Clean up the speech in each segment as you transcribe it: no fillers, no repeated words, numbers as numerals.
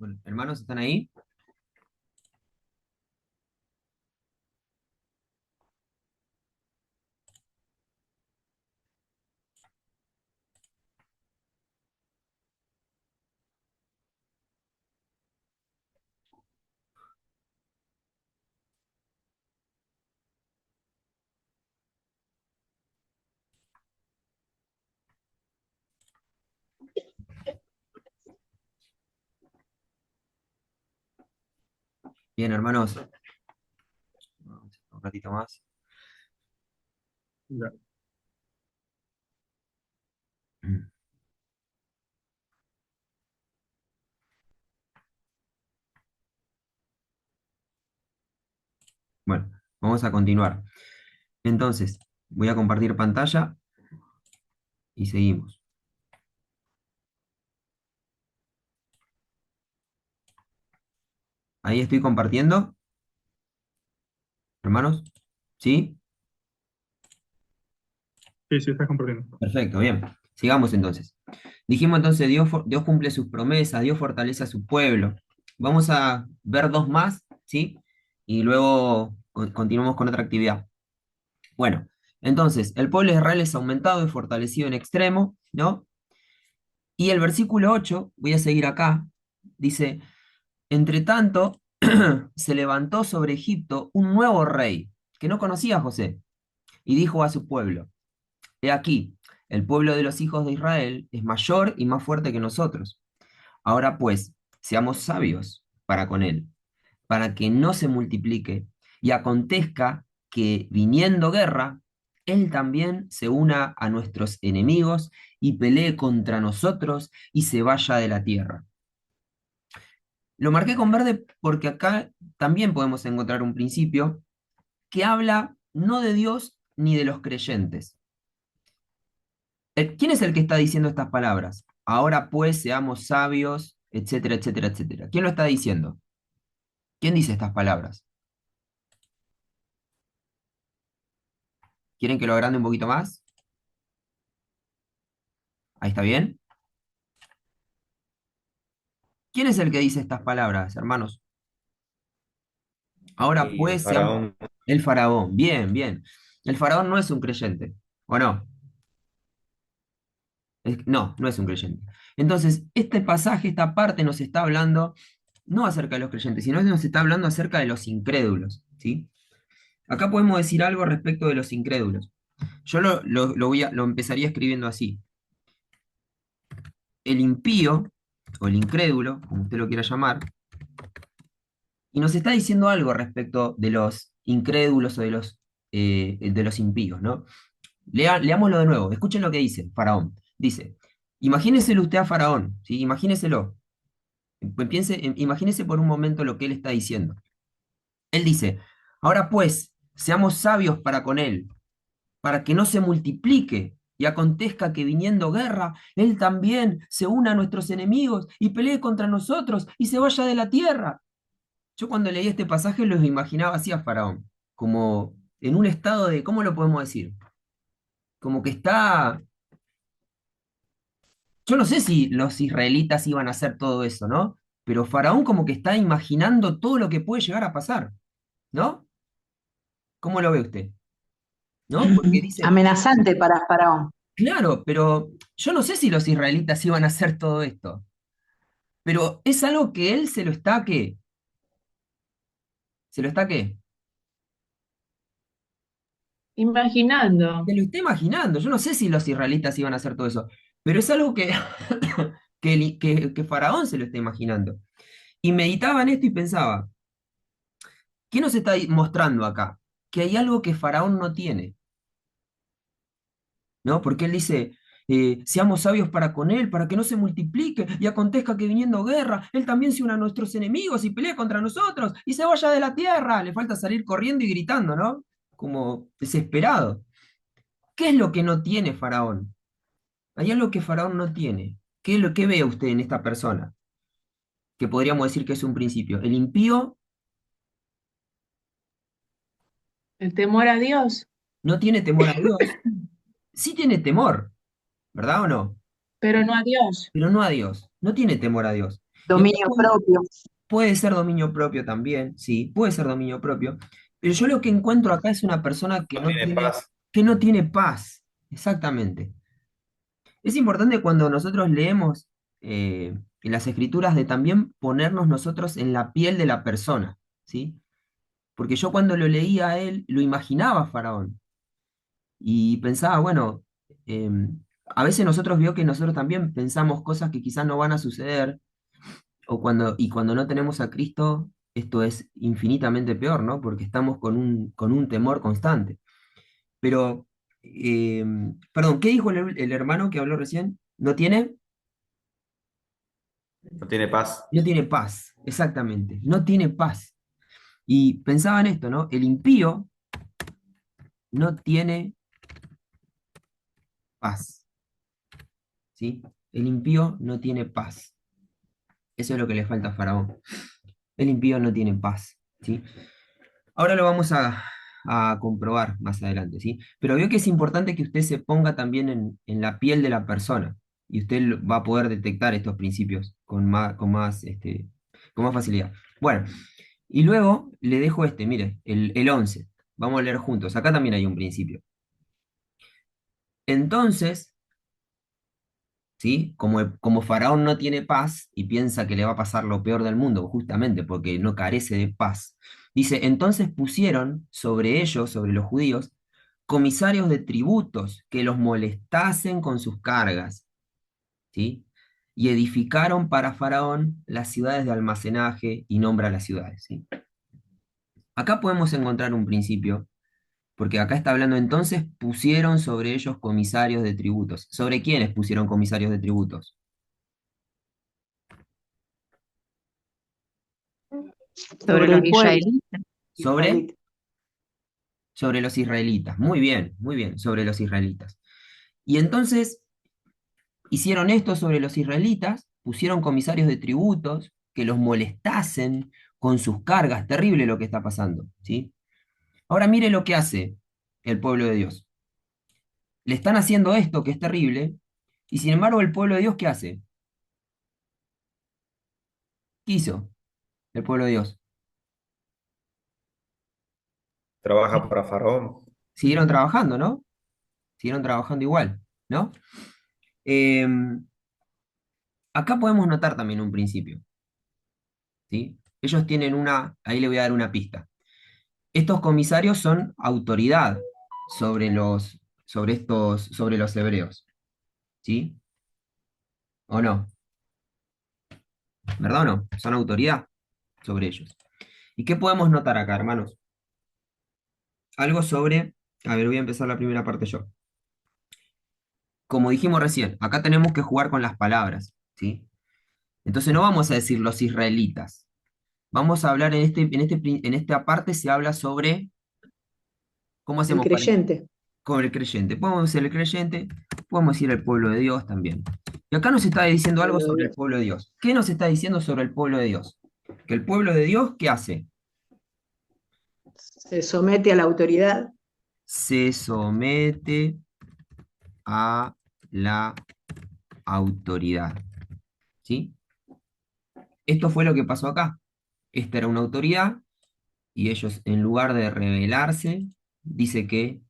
Bueno, hermanos, ¿están ahí? Bien, hermanos, un ratito más. Ya. Bueno, vamos a continuar. Entonces, voy a compartir pantalla y seguimos. Ahí estoy compartiendo, hermanos. ¿Sí? Sí, sí, estás compartiendo. Perfecto, bien. Sigamos entonces. Dijimos entonces, Dios cumple sus promesas, Dios fortalece a su pueblo. Vamos a ver dos más, ¿sí? Y luego continuamos con otra actividad. Bueno, entonces, el pueblo de Israel es aumentado y fortalecido en extremo, ¿no? Y el versículo 8, voy a seguir acá, dice, entre tanto, se levantó sobre Egipto un nuevo rey que no conocía a José y dijo a su pueblo, he aquí, el pueblo de los hijos de Israel es mayor y más fuerte que nosotros. Ahora pues, seamos sabios para con él, para que no se multiplique y acontezca que viniendo guerra, él también se una a nuestros enemigos y pelee contra nosotros y se vaya de la tierra. Lo marqué con verde porque acá también podemos encontrar un principio que habla no de Dios ni de los creyentes. ¿Quién es el que está diciendo estas palabras? Ahora pues seamos sabios, etcétera, etcétera, etcétera. ¿Quién lo está diciendo? ¿Quién dice estas palabras? ¿Quieren que lo agrande un poquito más? Ahí está bien. ¿Quién es el que dice estas palabras, hermanos? Ahora Y el pues seamos faraón, el faraón. Bien, bien. El faraón no es un creyente, ¿o no? No, no es un creyente. Entonces, este pasaje, esta parte nos está hablando no acerca de los creyentes, sino que nos está hablando acerca de los incrédulos, ¿sí? Acá podemos decir algo respecto de los incrédulos. Yo lo empezaría escribiendo así. El impío, o el incrédulo, como usted lo quiera llamar, y nos está diciendo algo respecto de los incrédulos o de los impíos, ¿no? Leámoslo de nuevo, escuchen lo que dice Faraón. Dice, imagíneselo usted a Faraón, ¿sí? Imagíneselo. Imagínese por un momento lo que él está diciendo. Él dice, ahora pues, seamos sabios para con él, para que no se multiplique y acontezca que viniendo guerra, él también se una a nuestros enemigos y pelee contra nosotros y se vaya de la tierra. Yo cuando leí este pasaje los imaginaba así a Faraón, como en un estado de, ¿cómo lo podemos decir? Como que está, yo no sé si los israelitas iban a hacer todo eso, ¿no? Pero Faraón como que está imaginando todo lo que puede llegar a pasar, ¿no? ¿Cómo lo ve usted? ¿No? Porque dice, Amenazante para Faraón. claro, pero yo no sé si los israelitas iban a hacer todo esto, pero es algo que él se lo está, ¿qué? ¿Se lo está qué? Imaginando. Se lo está imaginando. Yo no sé si los israelitas iban a hacer todo eso, pero es algo que, que Faraón se lo está imaginando. Y meditaba en esto y pensaba, ¿qué nos está mostrando acá? Que hay algo que Faraón no tiene, ¿no? Porque él dice, seamos sabios para con él, para que no se multiplique y acontezca que viniendo guerra, él también se una a nuestros enemigos y pelee contra nosotros y se vaya de la tierra. Le falta salir corriendo y gritando, ¿no? Como desesperado. ¿Qué es lo que no tiene Faraón? Hay algo que Faraón no tiene. ¿Qué es lo que ve usted en esta persona? Que podríamos decir que es un principio. El impío El temor a Dios, no tiene temor a Dios. Sí tiene temor, ¿verdad o no? pero no a Dios. Pero no a Dios. No tiene temor a Dios. Y acá Dominio propio. puede ser dominio propio también, sí, puede ser dominio propio, pero yo lo que encuentro acá es una persona No tiene paz. que no tiene paz, exactamente. Es importante cuando nosotros leemos en las escrituras de también ponernos nosotros en la piel de la persona, ¿sí? Porque yo cuando lo leía a él, lo imaginaba a Faraón y pensaba, bueno, a veces nosotros vio que nosotros también pensamos cosas que quizás no van a suceder, y cuando no tenemos a Cristo, esto es infinitamente peor, ¿no? Porque estamos con un temor constante. Pero, eh, perdón, ¿qué dijo el hermano que habló recién? ¿No tiene? No tiene paz. No tiene paz, exactamente, no tiene paz. Y pensaba en esto, ¿no? El impío no tiene paz, ¿sí? El impío no tiene paz. Eso es lo que le falta a Faraón. El impío no tiene paz, ¿sí? Ahora lo vamos a comprobar más adelante, ¿sí? Pero veo que es importante que usted se ponga también en la piel de la persona y usted va a poder detectar estos principios con más facilidad. Bueno, y luego le dejo mire, el 11. Vamos a leer juntos. Acá también hay un principio. Entonces, ¿sí? Como Faraón no tiene paz y piensa que le va a pasar lo peor del mundo, justamente porque no carece de paz, dice, entonces pusieron sobre ellos, sobre los judíos, comisarios de tributos que los molestasen con sus cargas, ¿sí? Y edificaron para Faraón las ciudades de almacenaje y nombra las ciudades, ¿sí? Acá podemos encontrar un principio, porque acá está hablando entonces, pusieron sobre ellos comisarios de tributos. ¿Sobre quiénes pusieron comisarios de tributos? Sobre los pueblos. Sobre, Israelita. sobre los israelitas. Muy bien, sobre los israelitas. Y entonces hicieron esto sobre los israelitas, pusieron comisarios de tributos que los molestasen con sus cargas. Terrible lo que está pasando, ¿sí? Ahora mire lo que hace el pueblo de Dios. Le están haciendo esto que es terrible, y sin embargo el pueblo de Dios, ¿qué hace? ¿Qué hizo el pueblo de Dios? Trabaja para Faraón. Siguieron trabajando, ¿no? Siguieron trabajando igual, ¿no? Em, Acá podemos notar también un principio, ¿sí? Ellos tienen ahí le voy a dar una pista. Estos comisarios son autoridad sobre los hebreos, ¿sí? ¿O no? ¿Verdad o no? Son autoridad sobre ellos. ¿Y qué podemos notar acá, hermanos? Algo a ver, voy a empezar la primera parte yo. Como dijimos recién, acá tenemos que jugar con las palabras, ¿sí? Entonces no vamos a decir los israelitas. Vamos a hablar en esta parte se habla sobre cómo El hacemos creyente. con el creyente. Podemos decir el creyente, podemos decir el pueblo de Dios también. Y acá nos está diciendo algo Pueblo de sobre el Dios. pueblo de Dios. ¿Qué nos está diciendo sobre el pueblo de Dios? Que el pueblo de Dios, ¿qué hace? Se somete a la autoridad. Se somete a la autoridad. ¿Sí? Esto fue lo que pasó acá. Esta era una autoridad y ellos, en lugar de rebelarse, dice que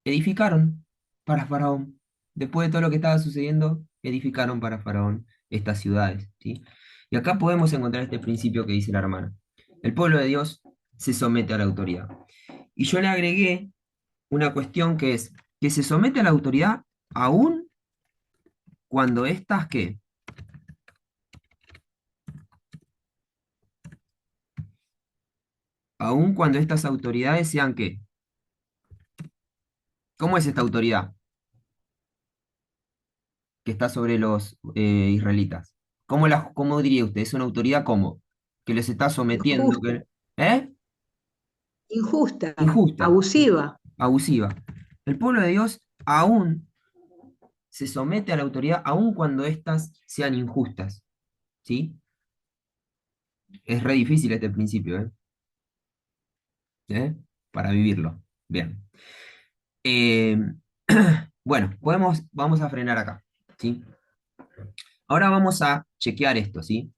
edificaron para Faraón. Después de todo lo que estaba sucediendo, edificaron para Faraón estas ciudades, ¿sí? Y acá podemos encontrar este principio que dice la hermana. El pueblo de Dios se somete a la autoridad. Y yo le agregué una cuestión que es que se somete a la autoridad aún cuando estas, ¿qué? Aún cuando estas autoridades sean, ¿qué? ¿Cómo es esta autoridad que está sobre los israelitas? ¿Cómo diría usted? ¿Es una autoridad cómo? Que les está sometiendo, Injusta. ¿eh? Injusta. Injusta, Abusiva. abusiva. El pueblo de Dios aún se somete a la autoridad, aún cuando éstas sean injustas, ¿sí? Es re difícil este principio, ¿eh? ¿Eh? Para vivirlo. Bien. Eh, bueno, vamos a frenar acá, ¿sí? Ahora vamos a chequear esto, ¿sí?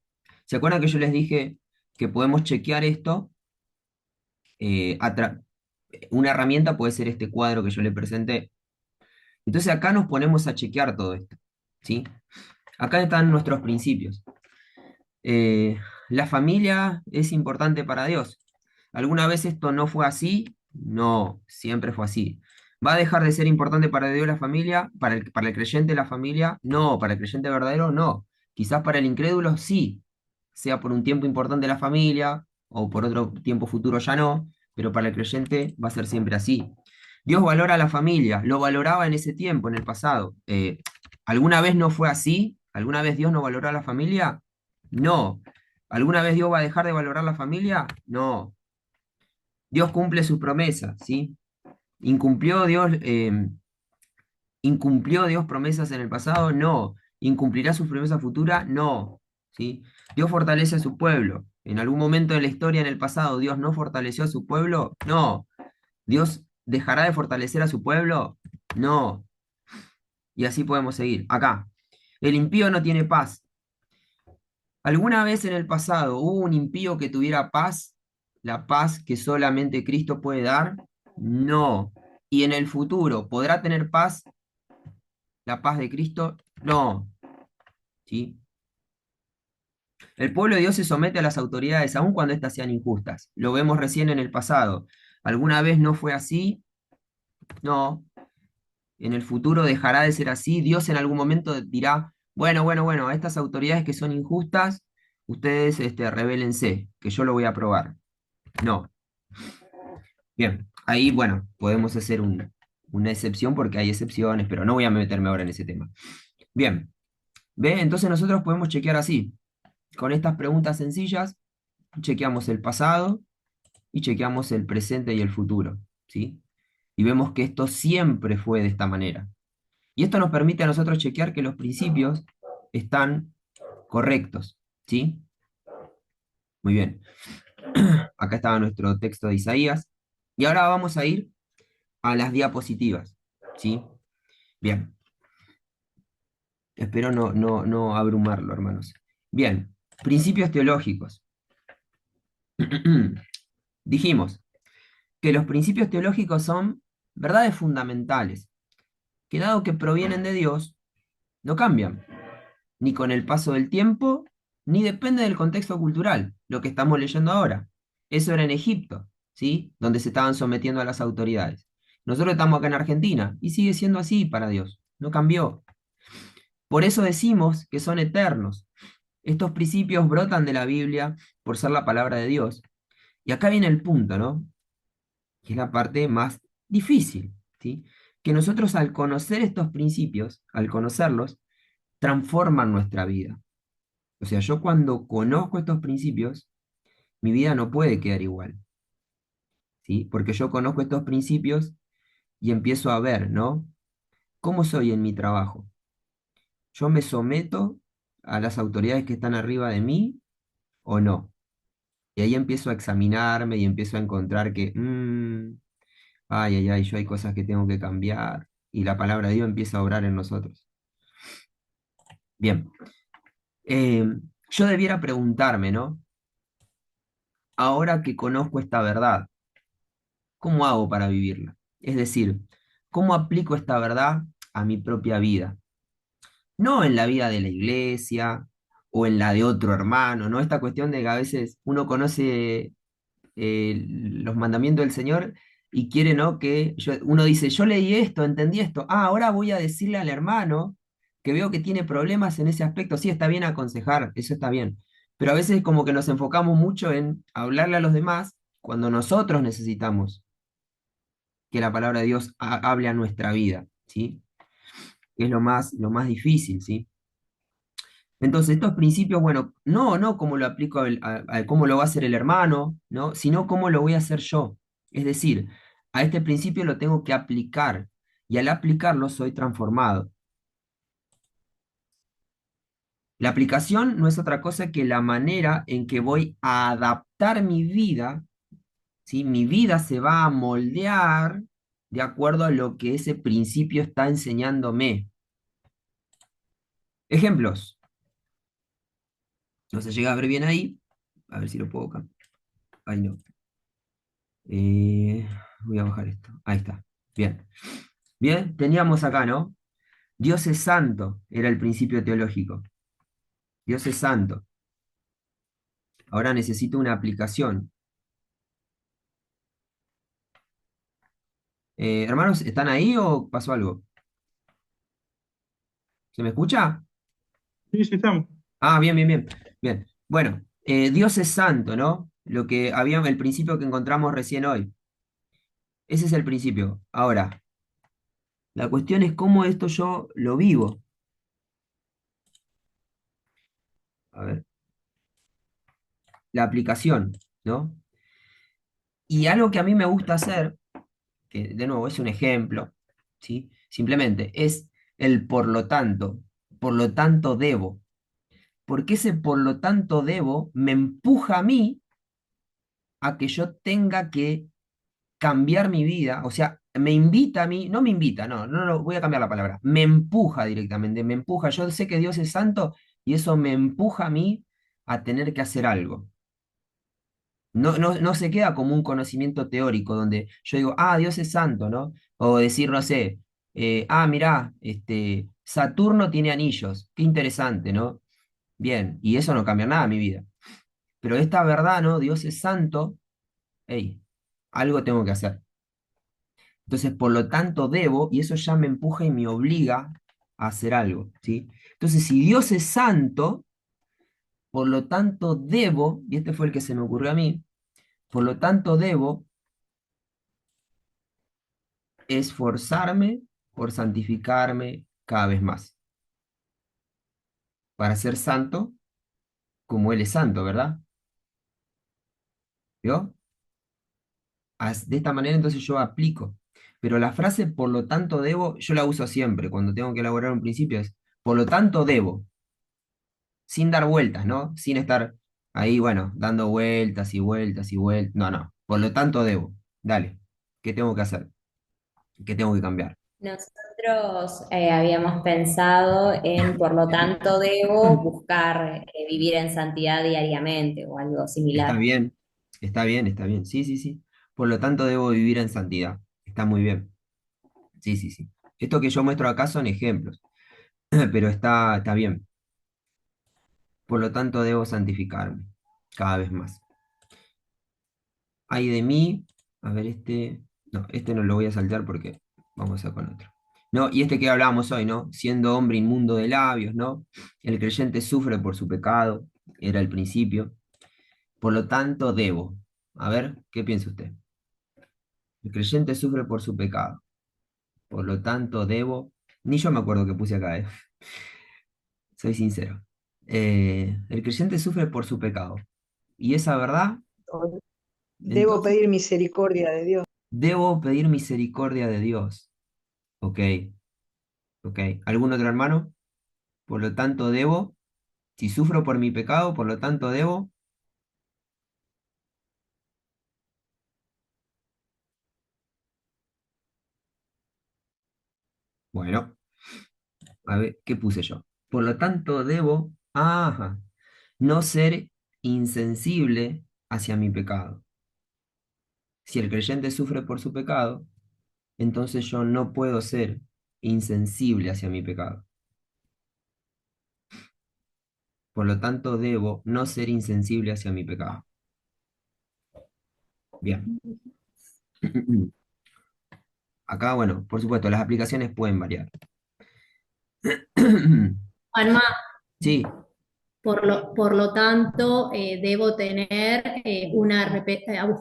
¿Se acuerdan que yo les dije que podemos chequear esto? eh, a tra- una herramienta puede ser este cuadro que yo le presenté. Entonces acá nos ponemos a chequear todo esto, ¿sí? Acá están nuestros principios. Eh, ¿La familia es importante para Dios? ¿Alguna vez esto no fue así? No, siempre fue así. ¿Va a dejar de ser importante para Dios la familia? ¿Para el creyente la familia? No, para el creyente verdadero no. Quizás para el incrédulo sí, sea por un tiempo importante la familia o por otro tiempo futuro ya no, pero para el creyente va a ser siempre así. Dios valora a la familia, lo valoraba en ese tiempo, en el pasado. ¿Alguna vez no fue así? ¿Alguna vez Dios no valoró a la familia? No. ¿Alguna vez Dios va a dejar de valorar la familia? No. Dios cumple sus promesas, ¿sí? ¿Incumplió Dios, incumplió Dios promesas en el pasado? No. ¿Incumplirá sus promesas futuras? No, ¿sí? Dios fortalece a su pueblo. ¿En algún momento de la historia en el pasado Dios no fortaleció a su pueblo? No. ¿Dios dejará de fortalecer a su pueblo? No. Y así podemos seguir. Acá. El impío no tiene paz. ¿Alguna vez en el pasado hubo un impío que tuviera paz? ¿La paz que solamente Cristo puede dar? No. ¿Y en el futuro podrá tener paz? ¿La paz de Cristo? No. ¿Sí? El pueblo de Dios se somete a las autoridades aun cuando éstas sean injustas. Lo vemos recién en el pasado. ¿Alguna vez no fue así? No. ¿En el futuro dejará de ser así? Dios en algún momento dirá, bueno, a estas autoridades que son injustas, ustedes rebélense, que yo lo voy a aprobar. No. Bien, ahí, bueno, podemos hacer una excepción porque hay excepciones, pero no voy a meterme ahora en ese tema. Bien, ¿ve? Entonces nosotros podemos chequear así. Con estas preguntas sencillas, chequeamos el pasado y chequeamos el presente y el futuro, ¿sí? Y vemos que esto siempre fue de esta manera. Y esto nos permite a nosotros chequear que los principios están correctos, ¿sí? Muy bien. Acá estaba nuestro texto de Isaías. Y ahora vamos a ir a las diapositivas, ¿sí? Bien, espero no abrumarlo, hermanos. Bien, principios teológicos. Dijimos que los principios teológicos son verdades fundamentales, que dado que provienen de Dios, no cambian, ni con el paso del tiempo, ni depende del contexto cultural, lo que estamos leyendo ahora. Eso era en Egipto, ¿sí? Donde se estaban sometiendo a las autoridades. Nosotros estamos acá en Argentina y sigue siendo así para Dios, no cambió. Por eso decimos que son eternos. Estos principios brotan de la Biblia por ser la palabra de Dios. Y acá viene el punto, ¿no? Que es la parte más difícil, ¿sí? Que nosotros al conocer estos principios, al conocerlos, transforman nuestra vida. O sea, yo cuando conozco estos principios, mi vida no puede quedar igual, ¿sí? Porque yo conozco estos principios y empiezo a ver, ¿no? ¿Cómo soy en mi trabajo? ¿Yo me someto a las autoridades que están arriba de mí o no? Y ahí empiezo a examinarme y empiezo a encontrar que, ay, yo hay cosas que tengo que cambiar. Y la palabra de Dios empieza a obrar en nosotros. Bien, eh, yo debiera preguntarme, ¿no? Ahora que conozco esta verdad, ¿cómo hago para vivirla? Es decir, ¿cómo aplico esta verdad a mi propia vida? No en la vida de la iglesia o en la de otro hermano, ¿no? Esta cuestión de que a veces uno conoce los mandamientos del Señor y quiere, ¿no? Uno dice, yo leí esto, entendí esto, ahora voy a decirle al hermano que veo que tiene problemas en ese aspecto. Sí, está bien aconsejar, eso está bien, pero a veces como que nos enfocamos mucho en hablarle a los demás cuando nosotros necesitamos que la palabra de Dios hable a nuestra vida, ¿sí? Que es lo más difícil, ¿sí? Entonces, estos principios, bueno, no cómo lo aplico a cómo lo va a hacer el hermano, ¿no? Sino cómo lo voy a hacer yo. Es decir, a este principio lo tengo que aplicar y al aplicarlo soy transformado. La aplicación no es otra cosa que la manera en que voy a adaptar mi vida, ¿sí? Mi vida se va a moldear de acuerdo a lo que ese principio está enseñándome. Ejemplos. No se llega a ver bien ahí. A ver si lo puedo cambiar. Ahí no. Eh, Voy a bajar esto. Ahí está. Bien. Bien, teníamos acá, ¿no? Dios es santo, era el principio teológico. Dios es santo. Ahora necesito una aplicación. Hermanos, ¿están ahí o pasó algo? ¿Se me escucha? Sí, sí, estamos. Ah, bien, bien, bien. Bien. Bueno, Dios es santo, ¿no? Lo que había, el principio que encontramos recién hoy. Ese es el principio. Ahora, la cuestión es cómo esto yo lo vivo. A ver, la aplicación, ¿no? Y algo que a mí me gusta hacer, que de nuevo es un ejemplo, ¿sí? Simplemente es el por lo tanto debo. Porque ese por lo tanto debo me empuja a mí a que yo tenga que cambiar mi vida, o sea, me invita a mí, no me invita, no, voy a cambiar la palabra, me empuja directamente, me empuja, yo sé que Dios es santo y eso me empuja a mí a tener que hacer algo. No se queda como un conocimiento teórico donde yo digo, ah, Dios es santo, ¿no? O decir, no sé, mirá, Saturno tiene anillos, qué interesante, ¿no? Bien, y eso no cambia nada en mi vida. Pero esta verdad, ¿no? Dios es santo, hey, algo tengo que hacer. Entonces, por lo tanto, debo, y eso ya me empuja y me obliga a hacer algo, ¿sí? Entonces, si Dios es santo, por lo tanto, debo, y este fue el que se me ocurrió a mí, por lo tanto, debo esforzarme por santificarme cada vez más, para ser santo como Él es santo, ¿verdad? ¿Vio? De esta manera entonces yo aplico. Pero la frase por lo tanto debo, yo la uso siempre cuando tengo que elaborar un principio, es por lo tanto debo, sin dar vueltas, ¿no? Sin estar ahí, bueno, dando vueltas y vueltas y vueltas. No. Por lo tanto debo. Dale. ¿Qué tengo que hacer? ¿Qué tengo que cambiar? Nosotros habíamos pensado en, por lo tanto, debo buscar vivir en santidad diariamente o algo Está similar. bien, está bien, está bien. Sí, sí, sí. Por lo tanto debo vivir en santidad. Está muy bien. Sí, sí, sí. Esto que yo muestro acá son ejemplos, pero está bien. Por lo tanto debo santificarme cada vez más. Ay de mí, a ver no, este no lo voy a saltar porque vamos a con otro. No, y este que hablábamos hoy, ¿no? Siendo hombre inmundo de labios, ¿no? El creyente sufre por su pecado, era el principio. Por lo tanto, debo. A ver, ¿qué piensa usted? El creyente sufre por su pecado. Por lo tanto, debo. Ni yo me acuerdo que puse acá, ¿eh? Soy sincero. El creyente sufre por su pecado. Y esa verdad, Debo entonces, pedir misericordia de Dios. debo pedir misericordia de Dios. Ok, ok. ¿Algún otro hermano? Por lo tanto, debo. Si sufro por mi pecado, por lo tanto, debo. Bueno, a ver, ¿qué puse yo? Por lo tanto, debo, ajá, no ser insensible hacia mi pecado. Si el creyente sufre por su pecado, entonces yo no puedo ser insensible hacia mi pecado. Por lo tanto, debo no ser insensible hacia mi pecado. Bien. Acá, bueno, por supuesto, las aplicaciones pueden variar. Juanma, Sí, por lo tanto, debo tener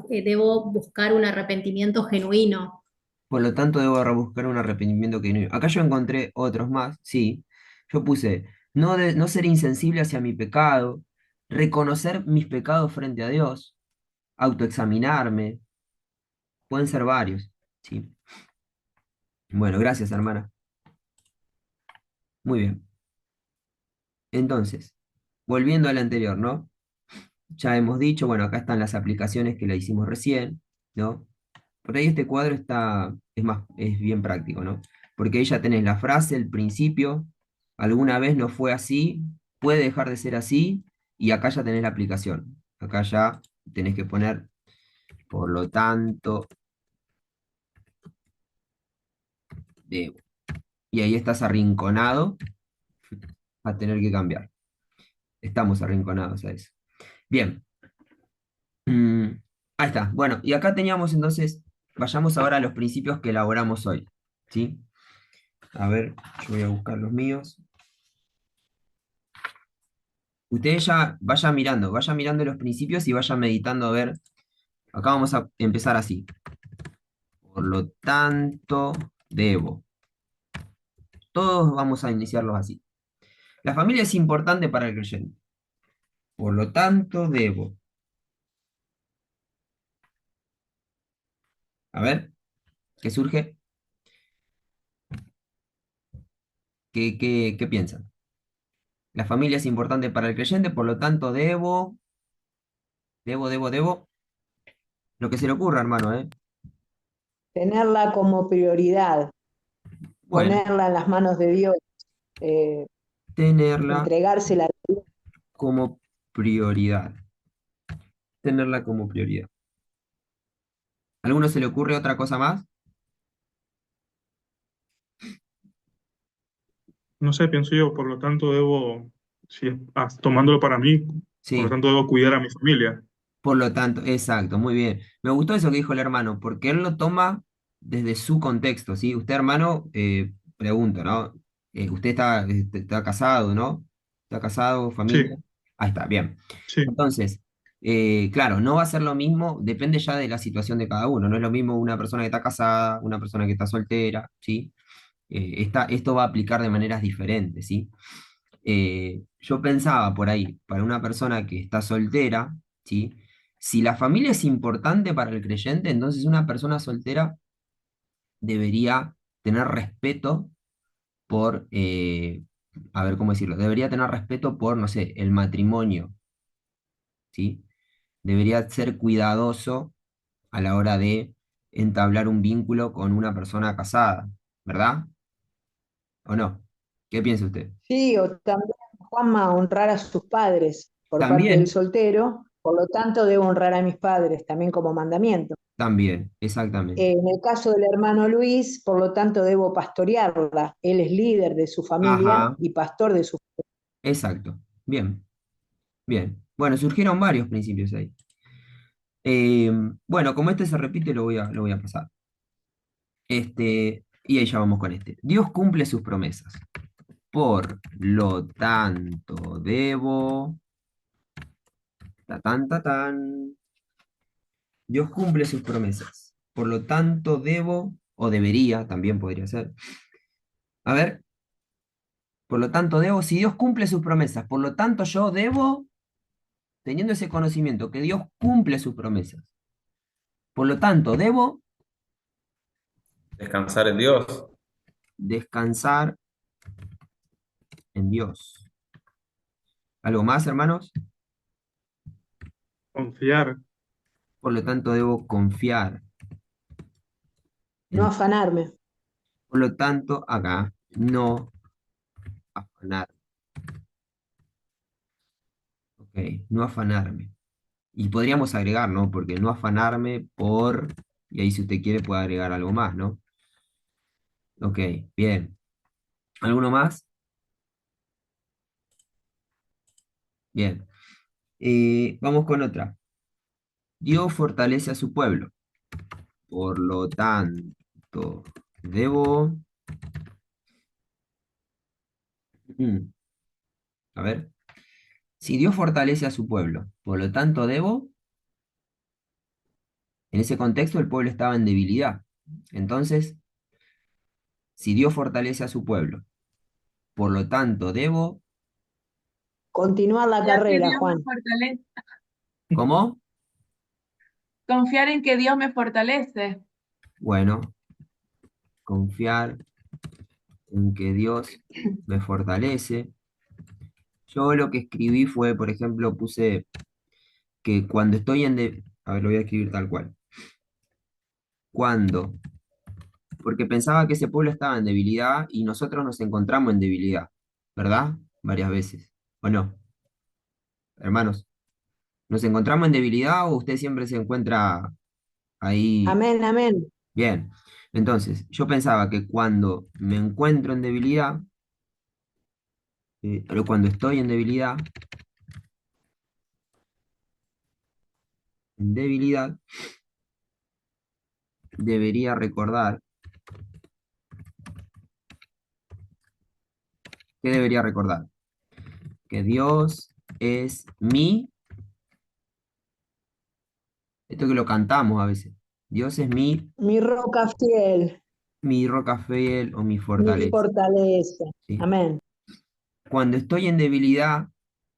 debo buscar un arrepentimiento genuino. por lo tanto, debo rebuscar un arrepentimiento que no. Acá yo encontré otros más, sí. Yo puse, no ser insensible hacia mi pecado, reconocer mis pecados frente a Dios, autoexaminarme, pueden ser varios, sí. Bueno, gracias, hermana. Muy bien. Entonces, volviendo al anterior, ¿no? Ya hemos dicho, bueno, acá están las aplicaciones que la hicimos recién, ¿no? Por ahí este cuadro es bien práctico, ¿no? Porque ahí ya tenés la frase, el principio, alguna vez no fue así, puede dejar de ser así, Y acá ya tenés la aplicación. Acá ya tenés que poner, por lo tanto, debo. Y ahí estás arrinconado a tener que cambiar. Estamos arrinconados a eso. Bien. Mm, ahí está. Bueno, y acá teníamos entonces, vayamos ahora a los principios que elaboramos hoy. ¿Sí? A ver, yo voy a buscar los míos. Ustedes ya vayan mirando los principios y vayan meditando a ver. Acá vamos a empezar así. Por lo tanto, debo. Todos vamos a iniciarlos así. La familia es importante para el creyente. Por lo tanto, debo. A ver, ¿qué surge? ¿Qué piensan? La familia es importante para el creyente, por lo tanto, debo. Lo que se le ocurra, hermano, ¿eh? Tenerla como prioridad, Bueno, ponerla en las manos de Dios, eh, tenerla entregársela. como prioridad. Tenerla como prioridad. ¿A alguno se le ocurre otra cosa más? No sé, pienso yo, por lo tanto debo, si es, tomándolo para mí, por lo Sí. tanto debo cuidar a mi familia. Por lo tanto, exacto, muy bien. Me gustó eso que dijo el hermano, porque él lo toma desde su contexto, ¿sí? Usted, hermano, pregunto, ¿no? Usted está casado, ¿no? ¿Está casado, Sí, familia? Ahí está, bien. sí, Entonces, claro, no va a ser lo mismo, depende ya de la situación de cada uno. No es lo mismo una persona que está casada, una persona que está soltera, ¿sí? Esto va a aplicar de maneras diferentes, ¿sí? Yo pensaba por ahí, para una persona que está soltera, ¿sí? Si la familia es importante para el creyente, entonces una persona soltera debería tener respeto por, a ver cómo decirlo, debería tener respeto por, no sé, el matrimonio, ¿sí? Debería ser cuidadoso a la hora de entablar un vínculo con una persona casada, ¿verdad? ¿O no? ¿Qué piensa usted? Sí, o también, Juanma, honrar a sus padres por parte del También, soltero, por lo tanto debo honrar a mis padres también como mandamiento. también, exactamente. En el caso del hermano Luis, por lo tanto debo pastorearla. Él es líder de su familia Ajá, y pastor de su. exacto. Bien, bien. Bueno, surgieron varios principios ahí. Eh, bueno, como este se repite, lo voy a pasar. Y ahí ya vamos con este. Dios cumple sus promesas. Por lo tanto, debo. Ta, tan. Dios cumple sus promesas. Por lo tanto, debo, o debería, también podría ser. A ver, por lo tanto, debo, si Dios cumple sus promesas, por lo tanto, yo debo, teniendo ese conocimiento, que Dios cumple sus promesas. Por lo tanto, debo Descansar en Dios. descansar en Dios. ¿Algo más, hermanos? confiar. Por lo tanto, debo confiar No en. afanarme. Por lo tanto, acá, no afanar. Ok, no afanarme. Y podríamos agregar, ¿no? Porque no afanarme por. Y ahí, si usted quiere, puede agregar algo más, ¿no? Ok, bien. ¿Alguno más? Bien. Vamos con otra. Dios fortalece a su pueblo. Por lo tanto, debo. mm, a ver. Si Dios fortalece a su pueblo, por lo tanto, debo. En ese contexto, el pueblo estaba en debilidad. Entonces, si Dios fortalece a su pueblo, por lo tanto, debo. Continuar la Confiar que carrera, Dios me Juan. fortalece, ¿Cómo? confiar en que Dios me fortalece. Bueno, confiar en que Dios me fortalece. Yo lo que escribí fue, por ejemplo, puse que cuando estoy a ver, lo voy a escribir tal cual. Cuando, porque pensaba que ese pueblo estaba en debilidad y nosotros nos encontramos en debilidad, ¿verdad? Varias veces, ¿o no? hermanos, ¿nos encontramos en debilidad o usted siempre se encuentra ahí? Amén, amén. Bien. Entonces, yo pensaba que cuando me encuentro en debilidad, pero cuando estoy en debilidad, debería recordar, ¿qué debería recordar? Que Dios es esto que lo cantamos a veces, Dios es Mi roca fiel, mi roca fiel o mi mi fortaleza, fortaleza. ¿sí? Amén. Cuando estoy en debilidad,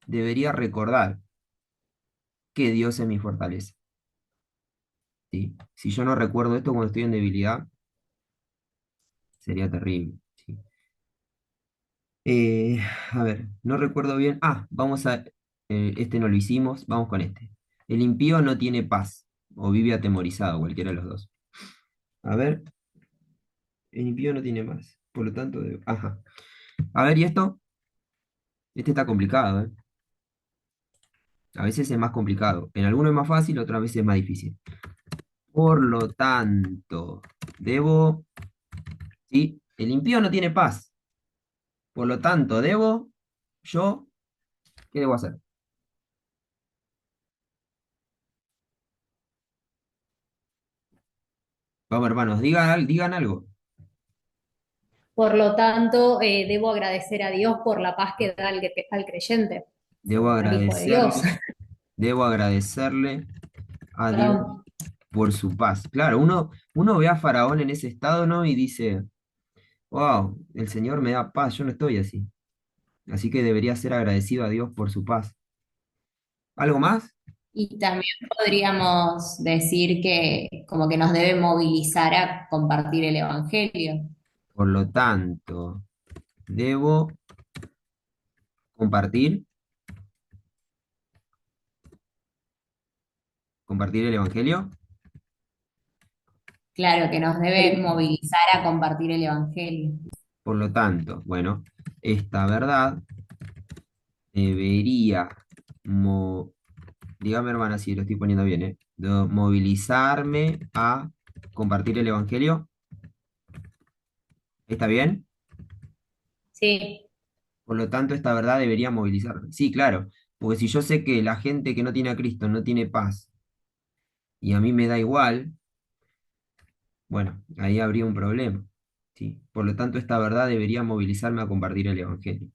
debería recordar que Dios es mi fortaleza, ¿sí? Si yo no recuerdo esto cuando estoy en debilidad, sería terrible, ¿sí? Eh, a ver, no recuerdo bien. Este no lo hicimos, vamos con este. El impío no tiene paz o vive atemorizado, cualquiera de los dos. A ver, el impío no tiene paz, por lo tanto, ajá. A ver, ¿y esto? Este está complicado, ¿eh? A veces es más complicado. En algunos es más fácil, otras veces es más difícil. Por lo tanto, sí, el impío no tiene paz. Por lo tanto, yo, ¿qué debo hacer? Vamos, hermanos, digan algo. Por lo tanto, debo agradecer a Dios por la paz que da al creyente, Debo al Hijo de Dios. agradecerle, debo agradecerle a Dios Perdón. por su paz. Claro, uno ve a Faraón en ese estado, ¿no? Y dice, wow, el Señor me da paz, yo no estoy así. Así que debería ser agradecido a Dios por su paz. ¿Algo más? Y también podríamos decir que como que nos debe movilizar a compartir el Evangelio. Por lo tanto, debo compartir, compartir el Evangelio. Claro, que nos debe movilizar a compartir el Evangelio. Por lo tanto, bueno, esta verdad debería, mo- dígame hermana si lo estoy poniendo bien, ¿eh? Movilizarme a compartir el Evangelio. ¿Está bien? Sí, Por lo tanto, esta verdad debería movilizarme. Sí, claro, porque si yo sé que la gente que no tiene a Cristo no tiene paz y a mí me da igual, bueno, ahí habría un problema. ¿Sí? Por lo tanto, esta verdad debería movilizarme a compartir el Evangelio.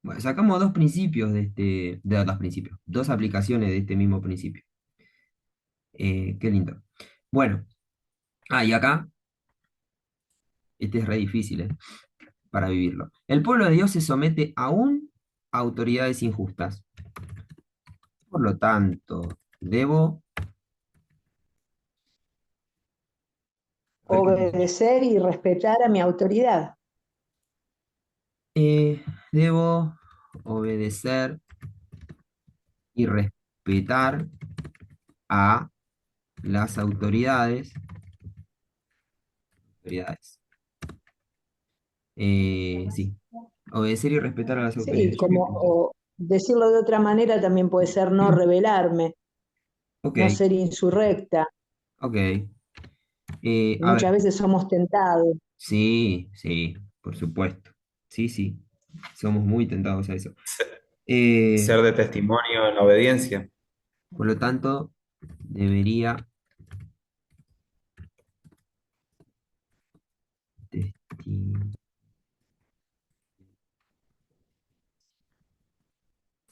Bueno, sacamos dos principios dos principios, dos aplicaciones de este mismo principio. Qué lindo. Bueno, y acá, este es re difícil, para vivirlo. El pueblo de Dios se somete aún a autoridades injustas. Por lo tanto, debo... A ver, ¿qué puse yo? Obedecer y respetar a mi autoridad. Debo obedecer y respetar a las autoridades. Sí, obedecer y respetar a las Sí, autoridades. ¿Yo qué como puse? o decirlo de otra manera también puede ser no rebelarme, Ok, no ser insurrecta. ok. A ver, Muchas veces somos tentados. sí, sí, por supuesto. Sí, sí, somos muy tentados a eso. Se- Eh, Ser de testimonio en la obediencia. por lo tanto, debería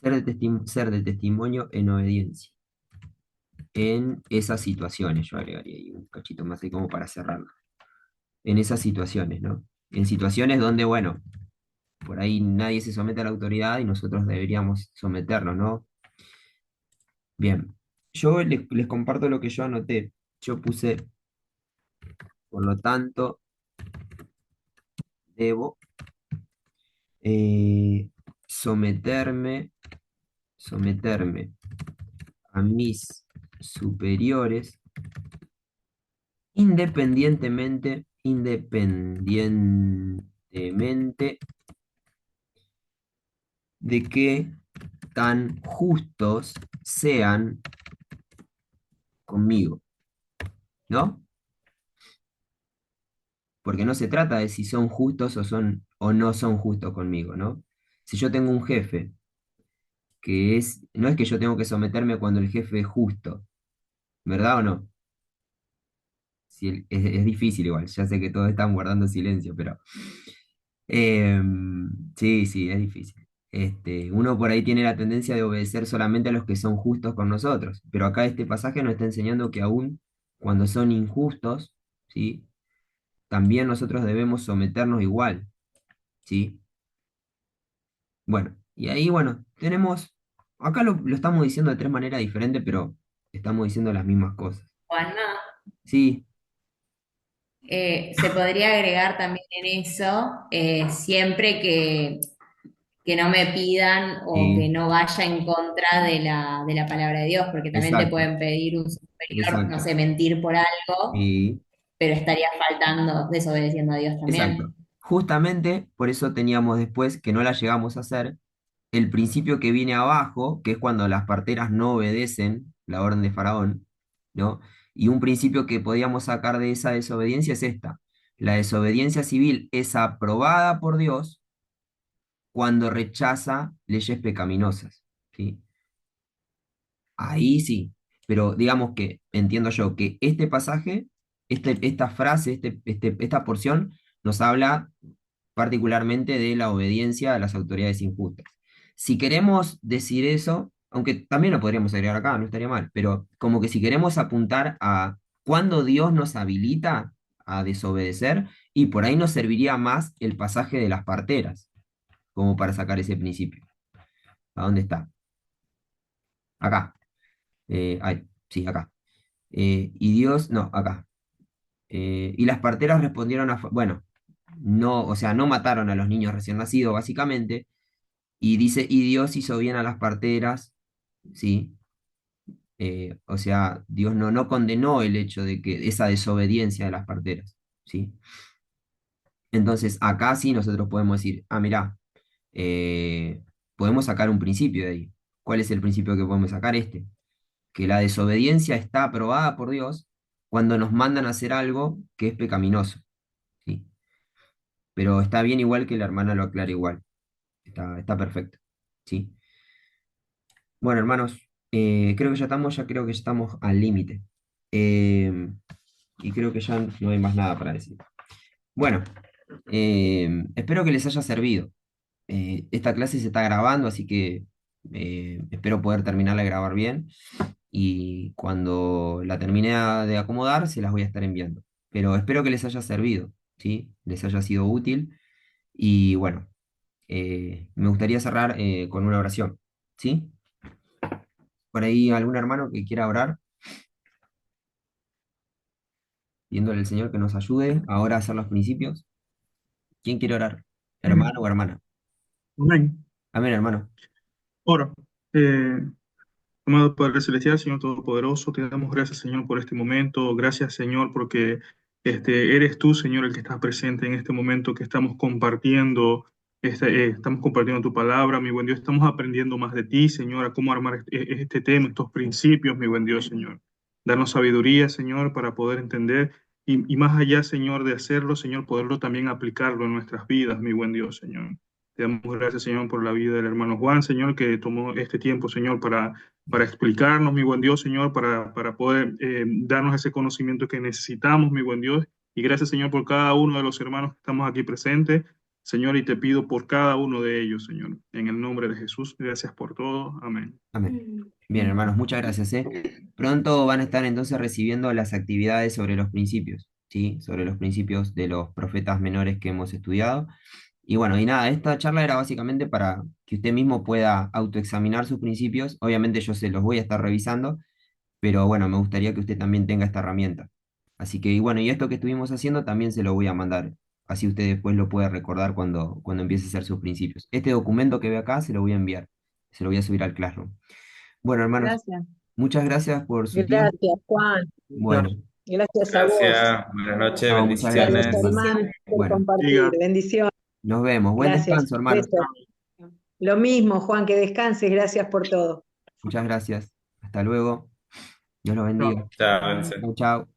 testi- ser de testimonio en obediencia. En esas situaciones, yo agregaría ahí un cachito más ahí como para cerrarlo. En esas situaciones, ¿no? En situaciones donde, bueno, por ahí nadie se somete a la autoridad y nosotros deberíamos someternos, ¿no? Bien, yo les comparto lo que yo anoté. Yo puse, por lo tanto, debo eh, someterme, someterme a mis superiores independientemente de que tan justos sean conmigo, ¿no? Porque no se trata de si son justos o no son justos conmigo, ¿no? Si yo tengo un jefe no es que yo tengo que someterme cuando el jefe es justo, ¿verdad o no? Si es difícil igual, ya sé que todos están guardando silencio, pero sí, sí, es difícil. Uno por ahí tiene la tendencia de obedecer solamente a los que son justos con nosotros, pero acá este pasaje nos está enseñando que aún cuando son injustos, ¿sí? También nosotros debemos someternos igual, ¿sí? Bueno, y ahí, bueno, acá lo estamos diciendo de tres maneras diferentes, pero estamos diciendo las mismas cosas. Juanma, Sí, se podría agregar también en eso, siempre que no me pidan o que sí, no vaya en contra de la palabra de Dios, porque también te exacto, pueden pedir un superior, no exacto. sé, mentir por algo, Sí, pero estaría faltando, desobedeciendo a Dios exacto. también. Justamente por eso teníamos después, que no la llegamos a hacer, el principio que viene abajo, que es cuando las parteras no obedecen la orden de Faraón, ¿no? Y un principio que podíamos sacar de esa desobediencia es esta. La desobediencia civil es aprobada por Dios cuando rechaza leyes pecaminosas, ¿sí? Ahí sí, pero digamos que entiendo yo que este pasaje, esta frase, esta porción nos habla particularmente de la obediencia a las autoridades injustas. Si queremos decir eso, aunque también lo podríamos agregar acá, no estaría mal, pero como que si queremos apuntar a cuándo Dios nos habilita a desobedecer, y por ahí nos serviría más el pasaje de las parteras, como para sacar ese principio. ¿A dónde está? Acá. Sí, acá. Y Dios, no, acá. Y las parteras respondieron bueno, no, o sea, no mataron a los niños recién nacidos, básicamente. Y dice, y Dios hizo bien a las parteras, ¿sí? O sea, Dios no condenó el hecho de que esa desobediencia de las parteras, ¿sí? Entonces, acá sí nosotros podemos decir, mirá, eh, podemos sacar un principio de ahí. ¿Cuál es el principio que podemos sacar? Que la desobediencia está aprobada por Dios cuando nos mandan a hacer algo que es pecaminoso, ¿sí? Pero está bien igual que la hermana lo aclare igual, está perfecto, ¿sí? Bueno, hermanos, ya creo que ya estamos al límite. Eh, y creo que ya no hay más nada para decir. Bueno, espero que les haya servido. Esta clase se está grabando, así que espero poder terminarla de grabar bien. Y cuando la termine de acomodar, se las voy a estar enviando. Pero espero que les haya servido, ¿sí? Les haya sido útil. Y bueno, me gustaría cerrar con una oración, ¿sí? Por ahí algún hermano que quiera orar, pidiéndole al Señor que nos ayude ahora a hacer los principios. ¿Quién quiere orar? ¿Hermano o hermana? Amén. Amén, hermano. Ora. Eh, Amado Padre Celestial, Señor Todopoderoso, te damos gracias, Señor, por este momento. Gracias, Señor, porque eres tú, Señor, el que estás presente en este momento que estamos compartiendo, estamos compartiendo tu palabra, mi buen Dios. Estamos aprendiendo más de ti, Señor, a cómo armar este tema, estos principios, mi buen Dios, Señor. Darnos sabiduría, Señor, para poder entender y más allá, Señor, de hacerlo, Señor, poderlo también aplicarlo en nuestras vidas, mi buen Dios, Señor. Te damos gracias, Señor, por la vida del hermano Juan, Señor, que tomó este tiempo, Señor, para explicarnos, mi buen Dios, Señor, para poder darnos ese conocimiento que necesitamos, mi buen Dios. Y gracias, Señor, por cada uno de los hermanos que estamos aquí presentes, Señor, y te pido por cada uno de ellos, Señor. En el nombre de Jesús, gracias por todo. Amén. Amén. Bien, hermanos, muchas gracias, ¿eh? Pronto van a estar entonces recibiendo las actividades sobre los principios, ¿sí? Sobre los principios de los profetas menores que hemos estudiado. Y bueno, y nada, esta charla era básicamente para que usted mismo pueda autoexaminar sus principios. Obviamente yo se los voy a estar revisando, pero bueno, me gustaría que usted también tenga esta herramienta. Así que, y bueno, y esto que estuvimos haciendo también se lo voy a mandar. Así usted después lo puede recordar cuando empiece a hacer sus principios. Este documento que ve acá se lo voy a enviar. Se lo voy a subir al Classroom. Bueno, hermanos, Gracias. muchas gracias por su tiempo. Gracias, Juan. Bueno, Gracias a vos, Gracias, buenas noches, no, muchas y a gracias, los bendiciones. hermanos. hermanos por Bueno, compartir. Diga, Bendiciones. nos vemos. Buen Gracias. descanso, hermano. Besos. Lo mismo, Juan, que descanses, gracias por todo. Muchas gracias. Hasta luego. Dios los bendiga. Chao. Chao, Enzo. Chau, chau.